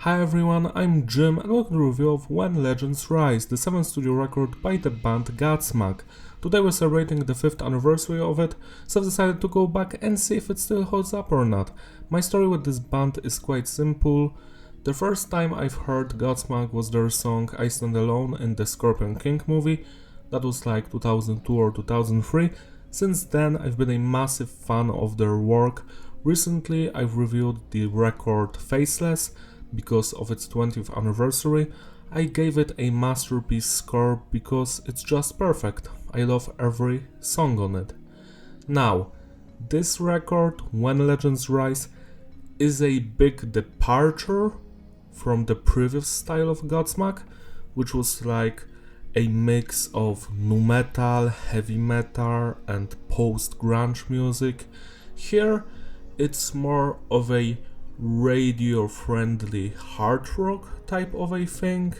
Hi everyone, I'm Jim and welcome to the review of When Legends Rise, the 7th studio record by the band Godsmack. Today we're celebrating the 5th anniversary of it, so I've decided to go back and see if it still holds up or not. My story with this band is quite simple. The first time I've heard Godsmack was their song I Stand Alone in the Scorpion King movie. That was like 2002 or 2003. Since then I've been a massive fan of their work. Recently I've reviewed the record Faceless because of its 20th anniversary. I gave it a masterpiece score because it's just perfect. I love every song on it. Now, this record, When Legends Rise, is a big departure from the previous style of Godsmack, which was like a mix of nu metal, heavy metal and post-grunge music. Here, it's more of a radio-friendly hard rock type of a thing.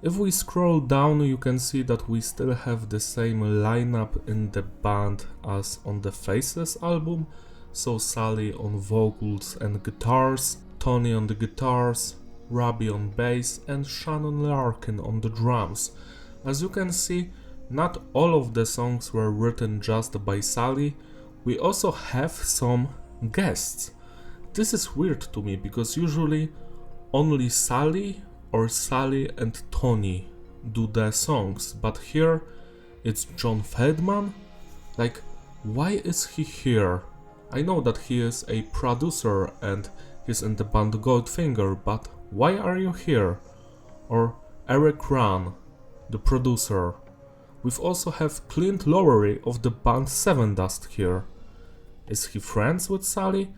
If we scroll down, you can see that we still have the same lineup in the band as on the Faceless album. So Sally on vocals and guitars, Tony on the guitars, Robbie on bass and Shannon Larkin on the drums. As you can see, not all of the songs were written just by Sally. We also have some guests. This is weird to me because usually only Sally or Sally and Tony do the songs, but here it's John Feldman. Like, why is he here? I know that he is a producer and he's in the band Goldfinger, but why are you here? Or Eric Rahn, the producer. We also have Clint Lowery of the band Seven Dust here. Is he friends with Sally?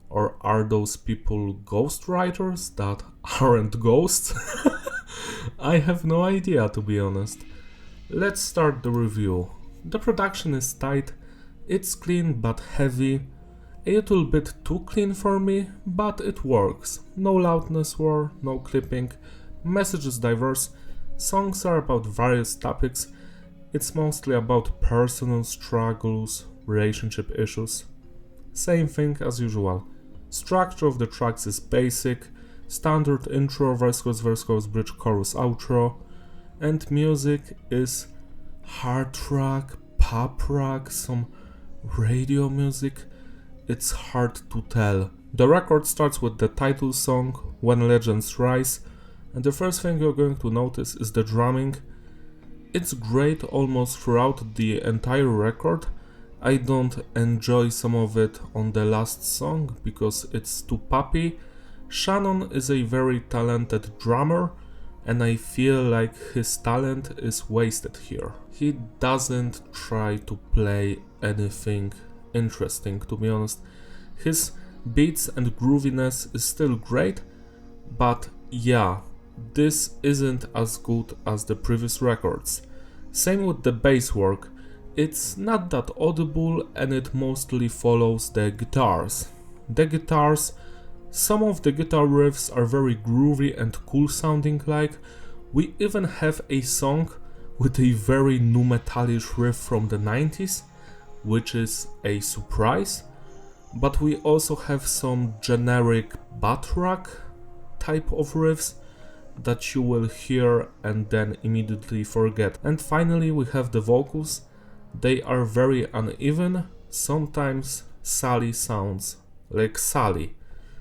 Or are those people ghostwriters that aren't ghosts? I have no idea, to be honest. Let's start the review. The production is tight, it's clean but heavy, a little bit too clean for me, but it works. No loudness war, no clipping, message is diverse, songs are about various topics, it's mostly about personal struggles, relationship issues. Same thing as usual. Structure of the tracks is basic, standard intro, verse, chorus, bridge, chorus, outro, and music is hard rock, pop rock, some radio music. It's hard to tell. The record starts with the title song, When Legends Rise, and the first thing you're going to notice is the drumming. It's great almost throughout the entire record. I don't enjoy some of it on the last song because it's too poppy. Shannon is a very talented drummer and I feel like his talent is wasted here. He doesn't try to play anything interesting, to be honest. His beats and grooviness is still great, but yeah, this isn't as good as the previous records. Same with the bass work. It's not that audible and it mostly follows the guitars. Some of the guitar riffs are very groovy and cool sounding like. We even have a song with a very nu metalish riff from the 90s, which is a surprise. But we also have some generic butt rock type of riffs that you will hear and then immediately forget. And finally we have the vocals. They are very uneven. Sometimes Sally sounds like Sally.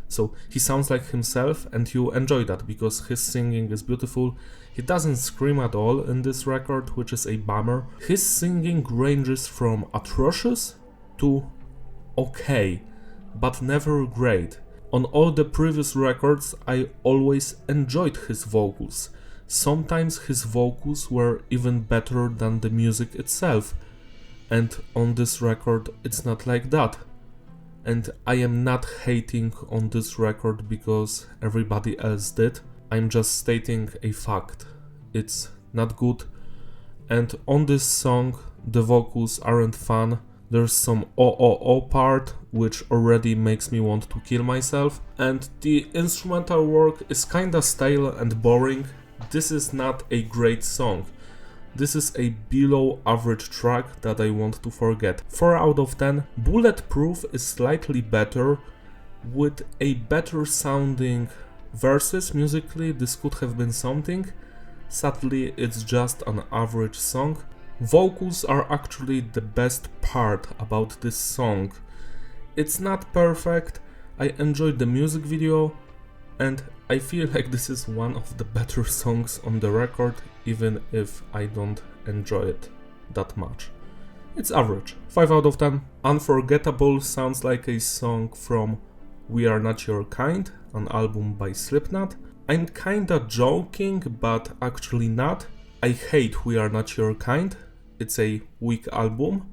So he sounds like himself and you enjoy that because his singing is beautiful. He doesn't scream at all in this record, which is a bummer. His singing ranges from atrocious to okay, but never great. On all the previous records I always enjoyed his vocals. Sometimes his vocals were even better than the music itself. And on this record it's not like that. And I am not hating on this record because everybody else did. I'm just stating a fact. It's not good. And on this song the vocals aren't fun. There's some oh part which already makes me want to kill myself. And the instrumental work is kinda stale and boring. This is not a great song. This is a below average track that I want to forget. 4 out of 10. Bulletproof is slightly better with a better sounding Verses, musically, this could have been something. Sadly, it's just an average song. Vocals are actually the best part about this song. It's not perfect, I enjoyed the music video, and I feel like this is one of the better songs on the record, even if I don't enjoy it that much. It's average, 5 out of 10. Unforgettable sounds like a song from We Are Not Your Kind, an album by Slipknot. I'm kinda joking, but actually not. I hate We Are Not Your Kind, it's a weak album,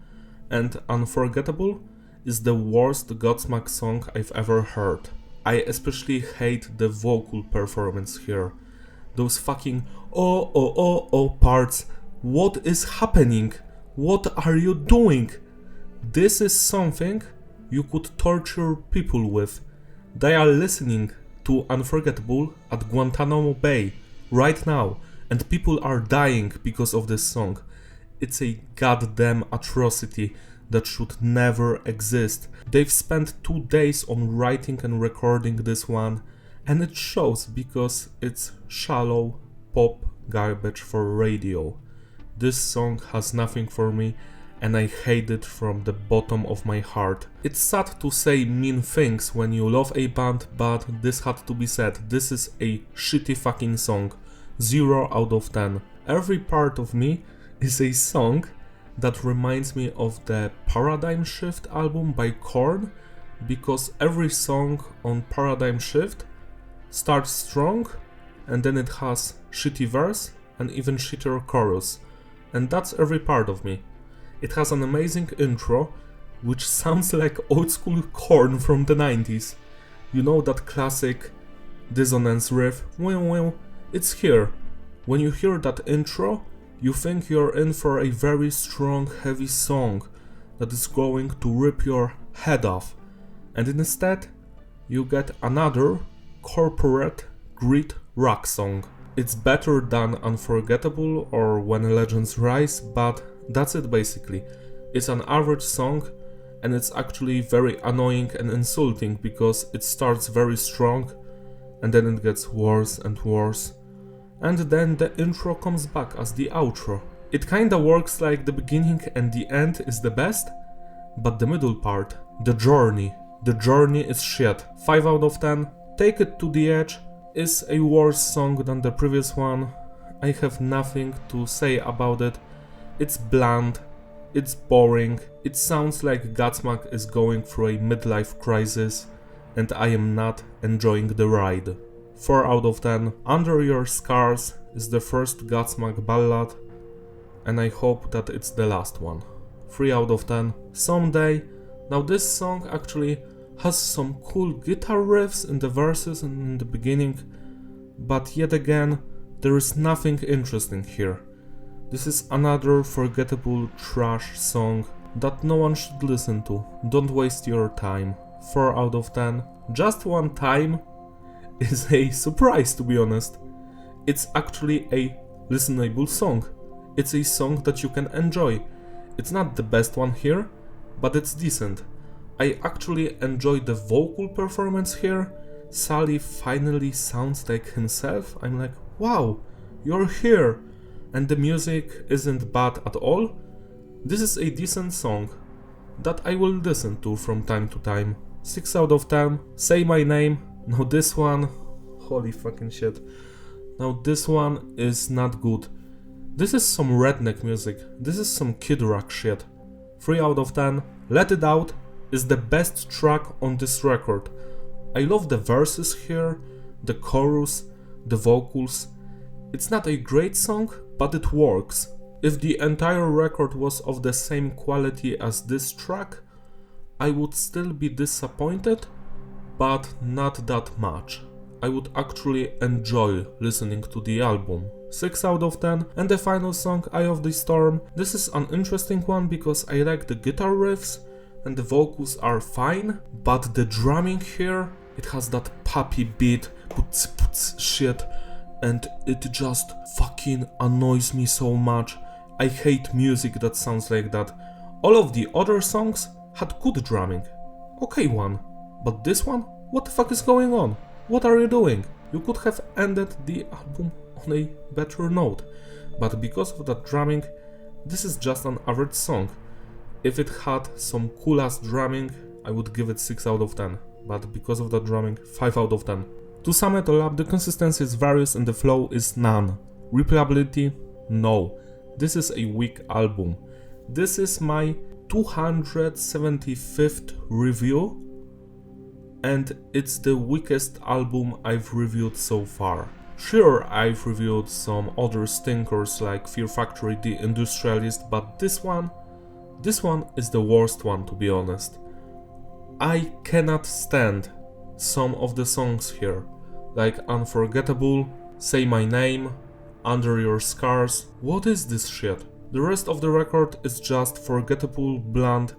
and Unforgettable is the worst Godsmack song I've ever heard. I especially hate the vocal performance here. Those fucking oh parts. What is happening? What are you doing? This is something you could torture people with. They are listening to Unforgettable at Guantanamo Bay right now, and people are dying because of this song. It's a goddamn atrocity that should never exist. They've spent 2 days on writing and recording this one, and it shows because it's shallow pop garbage for radio. This song has nothing for me, and I hate it from the bottom of my heart. It's sad to say mean things when you love a band, but this had to be said. This is a shitty fucking song. 0 out of 10. Every part of me is a song that reminds me of the Paradigm Shift album by Korn, because every song on Paradigm Shift starts strong and then it has shitty verse and even shittier chorus, and that's every part of me. It has an amazing intro which sounds like old school Korn from the 90s. You know, that classic dissonance riff, it's here. When you hear that intro, you think you're in for a very strong, heavy song that is going to rip your head off, and instead you get another corporate grit rock song. It's better than Unforgettable or When Legends Rise, but that's it basically. It's an average song, and it's actually very annoying and insulting because it starts very strong and then it gets worse and worse. And then the intro comes back as the outro. It kinda works like the beginning and the end is the best, but the middle part, the journey is shit. 5 out of 10. Take It to the Edge is a worse song than the previous one. I have nothing to say about it. It's bland, it's boring, it sounds like Godsmack is going through a midlife crisis, and I am not enjoying the ride. 4 out of 10. Under Your Scars is the first Godsmack ballad, and I hope that it's the last one. 3 out of 10. Someday. Now this song actually has some cool guitar riffs in the verses and in the beginning, but yet again, there is nothing interesting here. This is another forgettable trash song that no one should listen to. Don't waste your time. 4 out of 10. Just One Time is a surprise, to be honest. It's actually a listenable song. It's a song that you can enjoy. It's not the best one here, but it's decent. I actually enjoy the vocal performance here. Sully finally sounds like himself. I'm like, wow, you're here. And the music isn't bad at all. This is a decent song that I will listen to from time to time. 6 out of 10. Say My Name. Now this one, holy fucking shit. Now this one is not good. This is some redneck music. This is some Kid Rock shit. 3 out of 10. Let It Out is the best track on this record. I love the verses here, the chorus, the vocals. It's not a great song, but it works. If the entire record was of the same quality as this track, I would still be disappointed, but not that much. I would actually enjoy listening to the album. 6 out of 10. And the final song, Eye of the Storm. This is an interesting one because I like the guitar riffs and the vocals are fine, but the drumming here, it has that poppy beat, putz shit, and it just fucking annoys me so much. I hate music that sounds like that. All of the other songs had good drumming. Okay one. But this one? What the fuck is going on? What are you doing? You could have ended the album on a better note, but because of that drumming, this is just an average song. If it had some cool ass drumming, I would give it 6 out of 10, but because of that drumming, 5 out of 10. To sum it all up, the consistency is various and the flow is none. Replayability? No. This is a weak album. This is my 275th review, and it's the weakest album I've reviewed so far. Sure, I've reviewed some other stinkers like Fear Factory, The Industrialist, but this one is the worst one, to be honest. I cannot stand some of the songs here, like Unforgettable, Say My Name, Under Your Scars. What is this shit? The rest of the record is just forgettable, bland.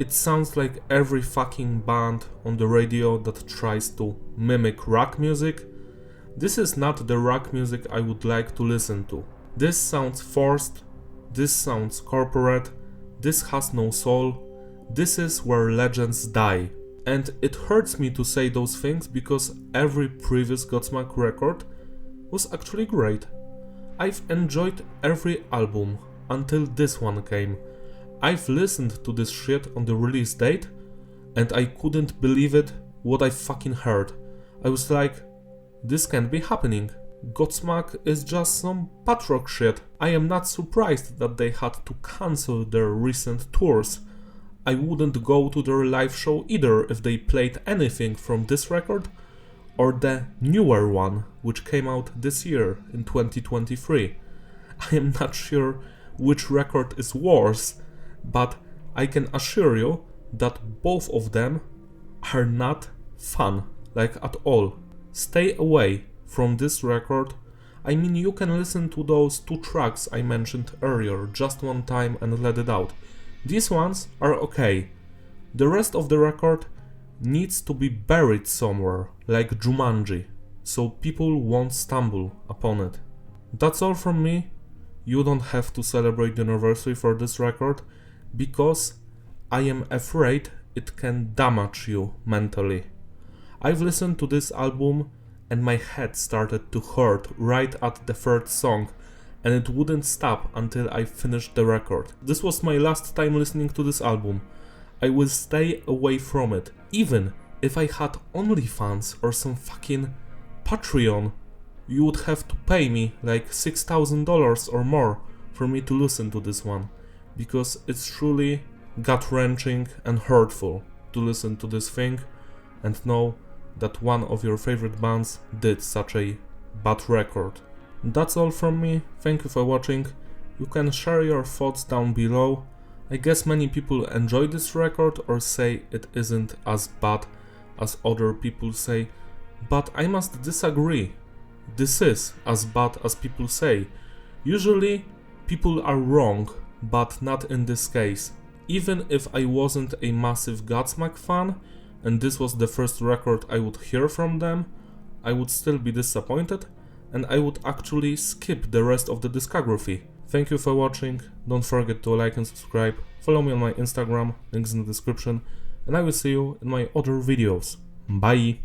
It sounds like every fucking band on the radio that tries to mimic rock music. This is not the rock music I would like to listen to. This sounds forced, this sounds corporate, this has no soul. This is where legends die. And it hurts me to say those things because every previous Godsmack record was actually great. I've enjoyed every album until this one came. I've listened to this shit on the release date and I couldn't believe it what I fucking heard. I was like, this can't be happening. Godsmack is just some punk rock shit. I am not surprised that they had to cancel their recent tours. I wouldn't go to their live show either if they played anything from this record or the newer one, which came out this year in 2023. I am not sure which record is worse, but I can assure you that both of them are not fun, like at all. Stay away from this record. I mean, you can listen to those 2 tracks I mentioned earlier just one time and let it out. These ones are okay. The rest of the record needs to be buried somewhere, like Jumanji, so people won't stumble upon it. That's all from me. You don't have to celebrate the anniversary for this record, because I am afraid it can damage you mentally. I've listened to this album and my head started to hurt right at the 3rd song, and it wouldn't stop until I finished the record. This was my last time listening to this album. I will stay away from it, even if I had OnlyFans or some fucking Patreon. You would have to pay me like $6,000 or more for me to listen to this one, because it's truly gut-wrenching and hurtful to listen to this thing and know that one of your favorite bands did such a bad record. That's all from me. Thank you for watching. You can share your thoughts down below. I guess many people enjoy this record or say it isn't as bad as other people say, but I must disagree. This is as bad as people say. Usually people are wrong, but not in this case. Even if I wasn't a massive Godsmack fan and this was the first record I would hear from them, I would still be disappointed and I would actually skip the rest of the discography. Thank you for watching, don't forget to like and subscribe, follow me on my Instagram, links in the description, and I will see you in my other videos. Bye!